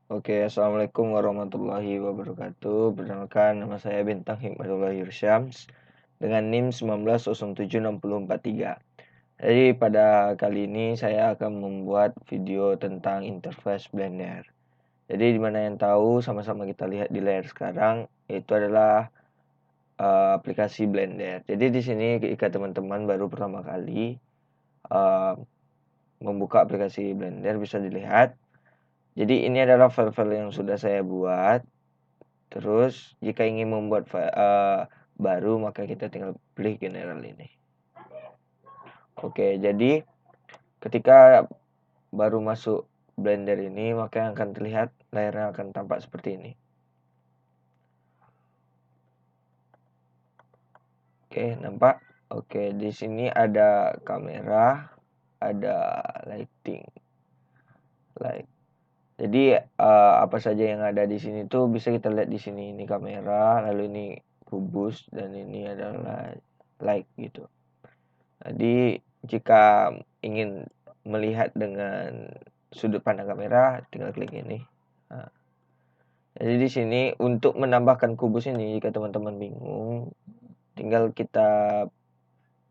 Oke, Assalamualaikum warahmatullahi wabarakatuh. Perkenalkan, nama saya Bintang Hikmatullah Yursyams dengan NIM 19076043. Jadi pada kali ini saya akan membuat video tentang interface Blender. Jadi dimana yang tahu sama-sama kita lihat di layar sekarang itu adalah aplikasi Blender. Jadi di sini jika teman-teman baru pertama kali membuka aplikasi Blender bisa dilihat. Jadi ini adalah file-file yang sudah saya buat. Terus jika ingin membuat baru maka kita tinggal pilih general ini. Oke, jadi ketika baru masuk Blender ini maka yang akan terlihat layarnya akan tampak seperti ini. Oke, nampak? Oke, di sini ada kamera, ada lighting. Jadi apa saja yang ada di sini tuh bisa kita lihat di sini. Ini kamera, lalu ini kubus dan ini adalah light gitu. Jadi jika ingin melihat dengan sudut pandang kamera, tinggal klik ini. Nah, jadi di sini untuk menambahkan kubus ini, jika teman-teman bingung, tinggal kita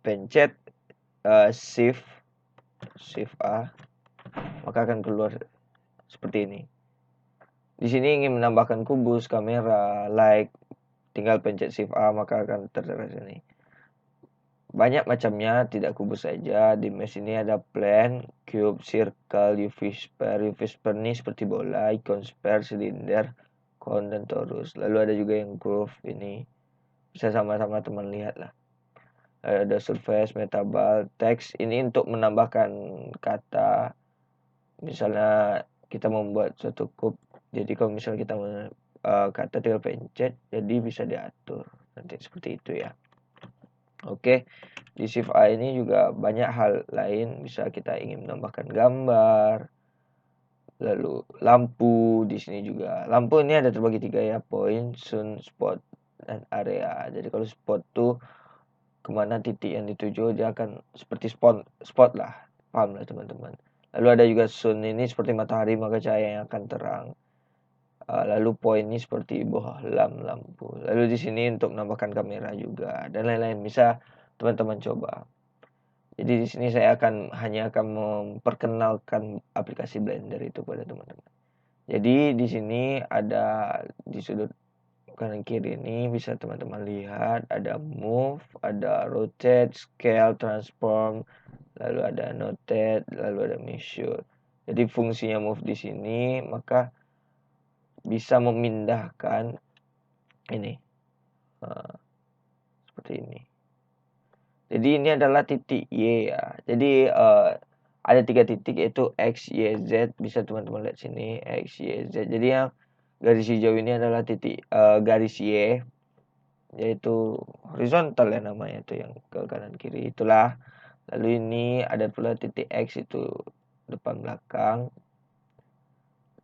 pencet Shift A, maka akan keluar seperti ini. Di sini ingin menambahkan kubus, kamera, light, tinggal pencet Shift A maka akan tertera sini. Banyak macamnya, tidak kubus saja. Di mesh ini ada plane, cube, circle, UV sphere. UV sphere ini seperti bola, icon sphere, silinder, cone, dan torus. Lalu ada juga yang groove ini. Bisa sama-sama teman lihat lah. Ada surface, metabal, text. Ini untuk menambahkan kata. Misalnya kita membuat suatu kub. Jadi kalau misalnya kita kata tinggal pencet, jadi bisa diatur. Nanti seperti itu ya. Oke, di Shift A ini juga banyak hal lain. Bisa kita ingin menambahkan gambar, lalu lampu. Di sini juga lampu ini ada terbagi 3 ya, point, sun, spot, dan area. Jadi kalau spot tuh kemana titik yang dituju, dia akan seperti spot lah, paham lah teman-teman. Lalu ada juga sun, ini seperti matahari maka cahaya yang akan terang. Lalu point ini seperti bohlam lampu. Lalu di sini untuk menambahkan kamera juga dan lain-lain, bisa teman-teman coba. Jadi di sini saya hanya akan memperkenalkan aplikasi Blender itu pada teman-teman. Jadi di sini ada di sudut kanan kiri ini bisa teman-teman lihat ada move, ada rotate, scale, transform, lalu ada annotate, lalu ada measure. Jadi fungsinya move di sini maka bisa memindahkan ini seperti ini. Jadi ini adalah titik Y ya. Jadi ada 3 titik yaitu X, Y, Z. Bisa teman-teman lihat sini X, Y, Z. Jadi yang garis hijau ini adalah titik garis Y, yaitu horizontal ya namanya itu yang ke kanan kiri itulah. Lalu ini ada pula titik X itu depan belakang.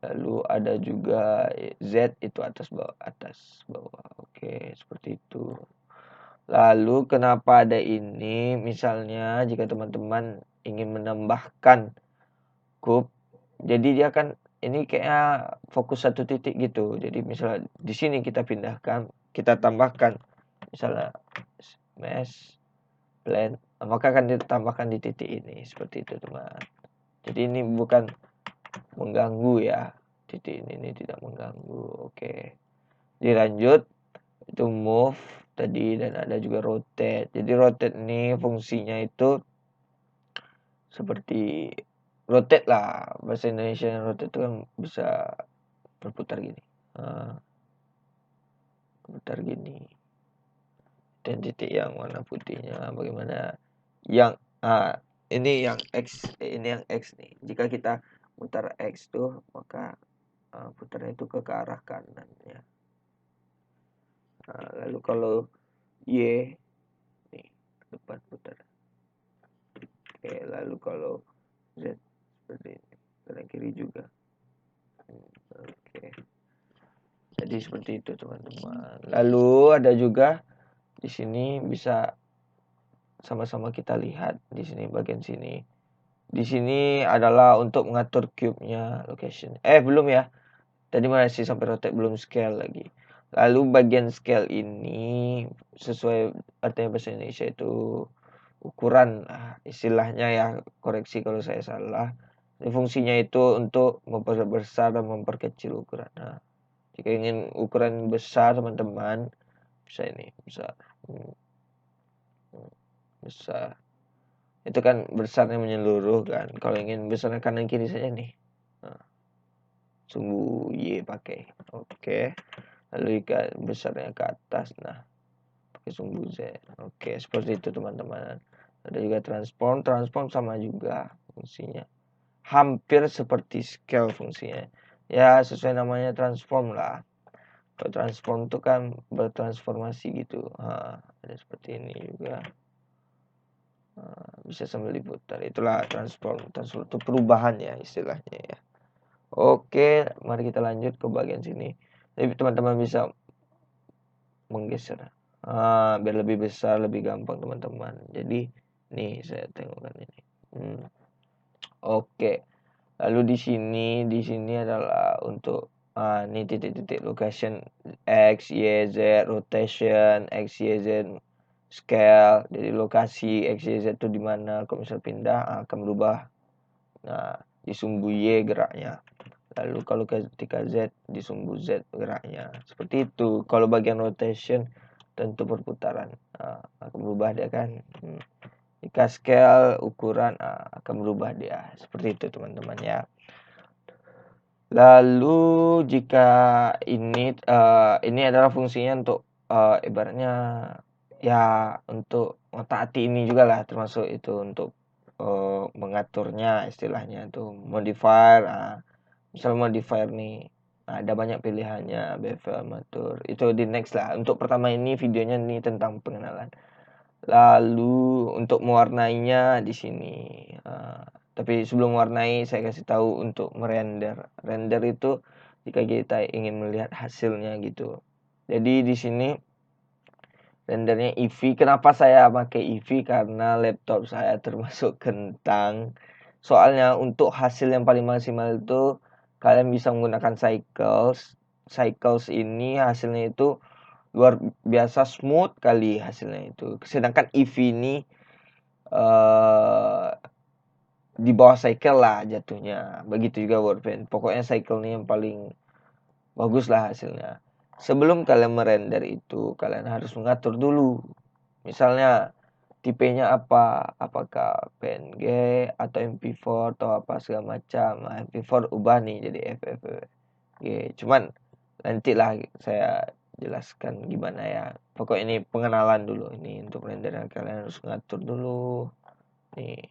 Lalu ada juga Z itu atas bawah. Oke, seperti itu. Lalu kenapa ada ini? Misalnya jika teman-teman ingin menambahkan kub, jadi dia kan ini kayaknya fokus satu titik gitu. Jadi misalnya di sini kita pindahkan, kita tambahkan misalnya mesh, blend, maka akan ditambahkan di titik ini seperti itu teman. Jadi ini bukan mengganggu ya, titik ini tidak mengganggu. Oke, dilanjut itu move tadi dan ada juga rotate. Jadi rotate ini fungsinya itu seperti rotate lah, bahasa Indonesia yang rotate itu kan bisa berputar gini, berputar gini. Dan titik yang warna putihnya bagaimana? Yang ini yang X, ini yang X nih. Jika kita putar X tuh maka putarnya itu ke arah kanan ya. Lalu kalau Y nih depan putar. Oke, lalu kalau Z seperti ini, kanan kiri juga. Oke. Jadi seperti itu teman-teman. Lalu ada juga di sini bisa sama-sama kita lihat di sini bagian sini. Di sini adalah untuk mengatur cube-nya location. Belum ya. tadi masih sampai rotate, belum scale lagi. Lalu bagian scale ini sesuai artinya bahasa Indonesia itu ukuran, istilahnya ya, koreksi kalau saya salah. Ini fungsinya itu untuk memperbesar dan memperkecil ukuran. Nah, jika ingin ukuran besar teman-teman, bisa ini, bisa besar. Itu kan besarnya menyeluruh kan. Kalau ingin besarnya kanan kiri saja nih. Nah, sumbu Y pakai. Oke. Lalu jika besarnya ke atas, nah pakai sumbu Z. Oke, seperti itu teman-teman. Ada juga transform sama juga fungsinya. Hampir seperti scale fungsinya. Ya, sesuai namanya transform lah. Kalau transform itu kan bertransformasi gitu. Ada seperti ini juga. Bisa sambil diputar. Itulah transform itu perubahan ya istilahnya ya. Oke, mari kita lanjut ke bagian sini. Jadi teman-teman bisa menggeser. Biar lebih besar, lebih gampang teman-teman. Jadi nih saya tengokkan ini. Oke. Lalu di sini adalah untuk ini titik-titik location X, Y, Z, rotation X, Y, Z, scale. Jadi lokasi X, Y, Z itu di mana. Kalau misal pindah akan berubah. Nah, di sumbu Y geraknya. Lalu kalau ketika Z di sumbu Z geraknya. Seperti itu. Kalau bagian rotation tentu perputaran. Akan berubah dia kan. Jika scale ukuran akan berubah dia. Seperti itu teman-teman ya. Lalu jika ini adalah fungsinya untuk ibaratnya ya untuk ngotak-atik ini juga lah, termasuk itu untuk mengaturnya istilahnya itu modifier. Misal modifier nih ada banyak pilihannya, bevel, matur. Itu di next lah. Untuk pertama ini videonya nih tentang pengenalan. Lalu untuk mewarnainya di sini. Tapi sebelum warnai saya kasih tahu untuk merender. Render itu jika kita ingin melihat hasilnya gitu. Jadi di sini rendernya Eevee. Kenapa saya pakai Eevee? Karena laptop saya termasuk kentang. Soalnya untuk hasil yang paling maksimal itu kalian bisa menggunakan cycles. Cycles ini hasilnya itu luar biasa smooth kali hasilnya itu. Sedangkan Eevee ini di bawah cycle lah jatuhnya. Begitu juga Wordpan. Pokoknya cycle ini yang paling bagus lah hasilnya. Sebelum kalian merender itu, kalian harus mengatur dulu. Misalnya tipenya apa, apakah PNG atau MP4 atau apa segala macam. Nah, MP4 ubah nih jadi FFG. Cuman nantilah saya jelaskan gimana ya. Pokoknya ini pengenalan dulu. Ini untuk rendernya kalian harus ngatur dulu. Nih.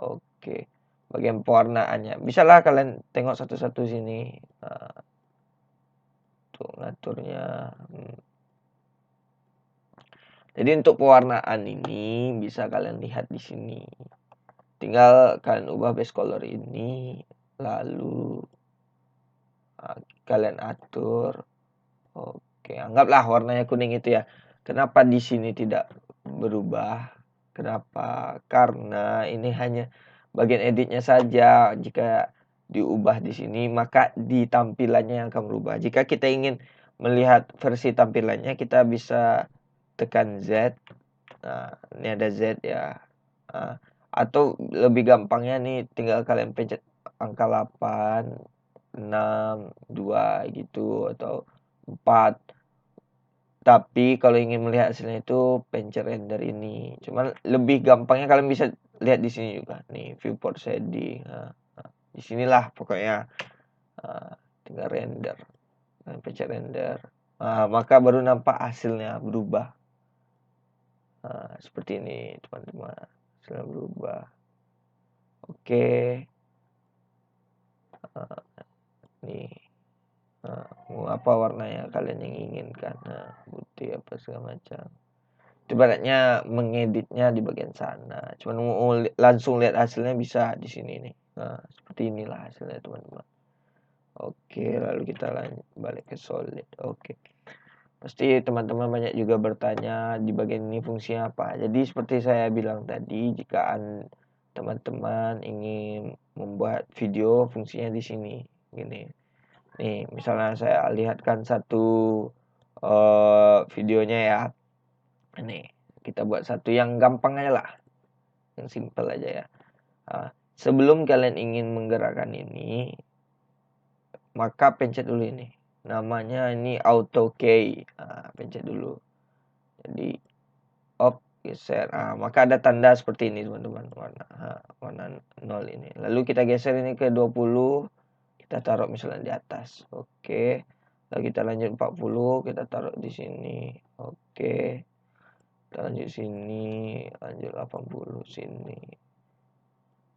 Oke. Bagian pewarnaannya. Bisalah kalian tengok satu-satu sini. Untuk ngaturnya. Jadi untuk pewarnaan ini bisa kalian lihat di sini. Tinggal kalian ubah base color ini, lalu kalian atur. Oke, anggaplah warnanya kuning itu ya. Kenapa di sini tidak berubah? Kenapa? Karena ini hanya bagian editnya saja. Jika diubah di sini, maka di tampilannya yang akan berubah. Jika kita ingin melihat versi tampilannya, kita bisa tekan Z. Nah, ini ada Z ya. Atau lebih gampangnya nih, tinggal kalian pencet angka 8, 6, 2 gitu, atau 4. Tapi kalau ingin melihat hasilnya itu pencet render ini. Cuman lebih gampangnya kalian bisa lihat di sini juga. Nih, viewport shading. Di sinilah pokoknya. Tinggal render. Pencet render. Maka baru nampak hasilnya berubah. Seperti ini teman-teman. Hasilnya berubah. Oke. Nih. Mau apa warnanya kalian yang inginkan. Putih apa segala macam. Ibaratnya mengeditnya di bagian sana. Cuman mau langsung lihat hasilnya bisa di sini nih. Seperti inilah hasilnya teman-teman. Oke, lalu kita balik ke solid. Oke. Pasti teman-teman banyak juga bertanya di bagian ini fungsinya apa. Jadi seperti saya bilang tadi, jika teman-teman ingin membuat video, fungsinya di sini. Gini. Nih, misalnya saya lihatkan satu videonya ya. Nih, kita buat satu yang gampang aja lah, yang simple aja ya. Sebelum kalian ingin menggerakkan ini, maka pencet dulu ini. Namanya ini auto key. Pencet dulu. Jadi geser. Maka ada tanda seperti ini teman-teman, warna 0 ini. Lalu kita geser ini ke 20, kita taruh misalnya di atas. Oke. Lalu kita lanjut 40, kita taruh di sini. Oke. Kita lanjut sini, lanjut 80 sini.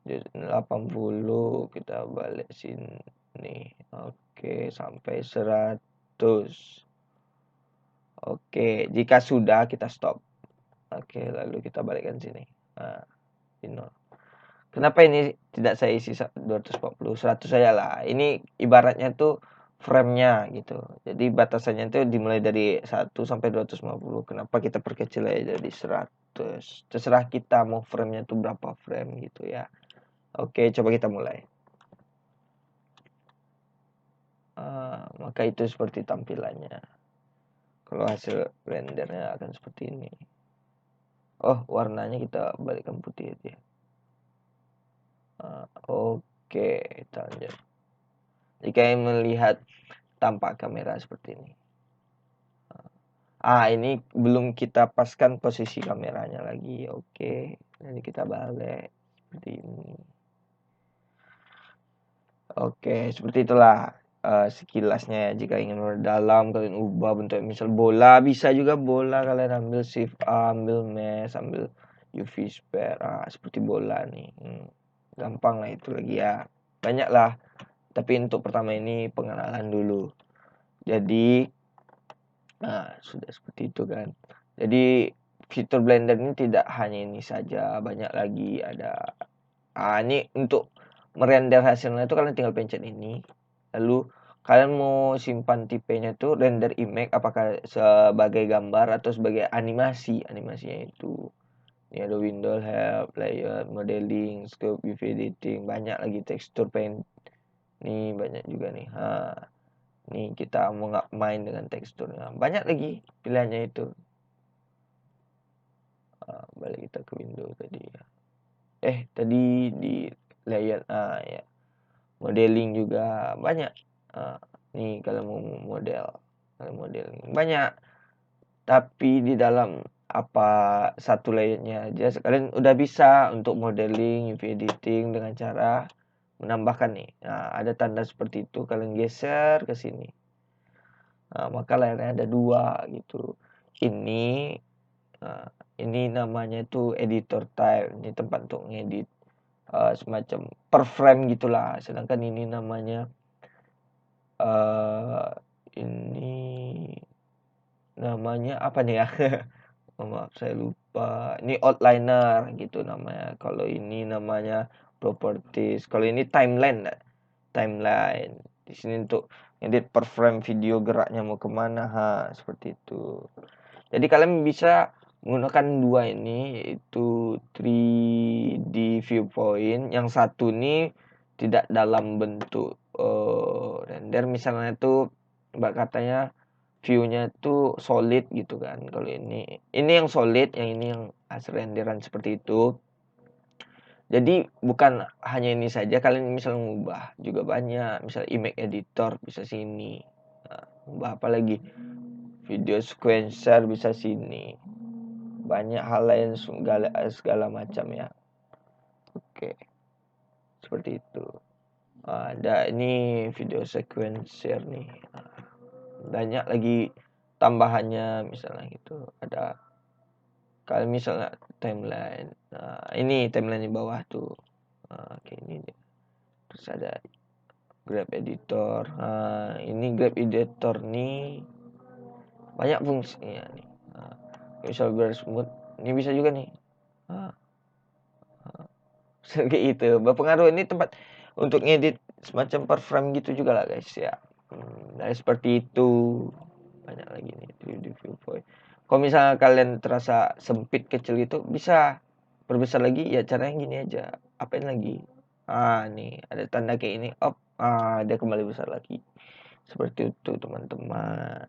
80 kita balik sini. Oke, sampai 100. Oke, jika sudah kita stop. Oke, lalu kita balikkan sini. Ini 0. Kenapa ini tidak saya isi 240, 100 saja lah. Ini ibaratnya tuh frame-nya gitu. Jadi batasannya itu dimulai dari 1 sampai 250. Kenapa kita perkecil aja jadi 100? Terserah kita mau frame-nya tuh berapa frame gitu ya. Oke, coba kita mulai. Maka itu seperti tampilannya. Kalau hasil rendernya akan seperti ini. Warnanya kita balikkan putih aja. Oke, kita lanjut. Jika ingin melihat tampak kamera seperti ini. Ini belum kita paskan posisi kameranya lagi. Oke, jadi kita balik seperti ini. Oke, seperti itulah sekilasnya. Jika ingin dalam, kalian ubah bentuk misal bola, bisa juga bola kalian ambil shift A, ambil mesh, ambil UV sphere, seperti bola nih. Gampang lah itu lagi ya. Banyak lah. Tapi untuk pertama ini pengenalan dulu. Jadi sudah seperti itu kan. Jadi fitur Blender ini tidak hanya ini saja, banyak lagi. Ada ini untuk merender hasilnya itu kalian tinggal pencet ini. Lalu kalian mau simpan tipenya itu render image, apakah sebagai gambar atau sebagai animasi. Animasinya itu ini ada window, help, layer, modeling, scope, UV editing, banyak lagi tekstur paint. Nih banyak juga nih. Nih kita mau nggak main dengan teksturnya, banyak lagi pilihannya itu. Balik kita ke window tadi ya. Tadi di layer ya. Modeling juga banyak. Nih kalau mau modeling banyak. Tapi di dalam satu layernya aja kalian udah bisa untuk modeling, UV editing dengan cara menambahkan nih. Ada tanda seperti itu, kalian geser ke sini. Maka layarnya ada 2 gitu. Ini namanya itu editor type. Ini tempat untuk ngedit semacam per frame gitulah. Sedangkan ini namanya ini namanya apa nih ya? Maaf saya lupa. Ini outliner gitu namanya. Kalau ini namanya properties. Kalau ini timeline. Di sini untuk edit per frame video geraknya mau kemana, seperti itu. Jadi kalian bisa menggunakan 2 ini, yaitu 3D viewpoint. Yang satu ini tidak dalam bentuk render, misalnya itu mbak katanya view-nya itu solid gitu kan. Kalau ini yang solid, yang ini yang hasil renderan seperti itu. Jadi bukan hanya ini saja, kalian misal mengubah juga banyak. Misal image editor bisa sini. Ubah apa lagi? Video sequencer bisa sini. Banyak hal lain segala macam ya. Oke. Seperti itu. Ada ini video sequencer nih. Banyak lagi tambahannya misalnya gitu. Ada kalau misalnya timeline. Ini timeline di bawah tuh. Oke, ini terus ada grab editor. Ini grab editor nih banyak fungsinya nih. Misal biar smooth, ini bisa juga nih. Kayak itu berpengaruh. Ini tempat untuk ngedit semacam per frame gitu juga lah guys ya. Nah seperti itu. Banyak lagi nih 3D viewpoint. Kalau misalnya kalian terasa sempit kecil gitu, bisa perbesar lagi ya, caranya gini aja. Apain lagi? Nih ada tanda kayak ini, dia kembali besar lagi. Seperti itu teman-teman.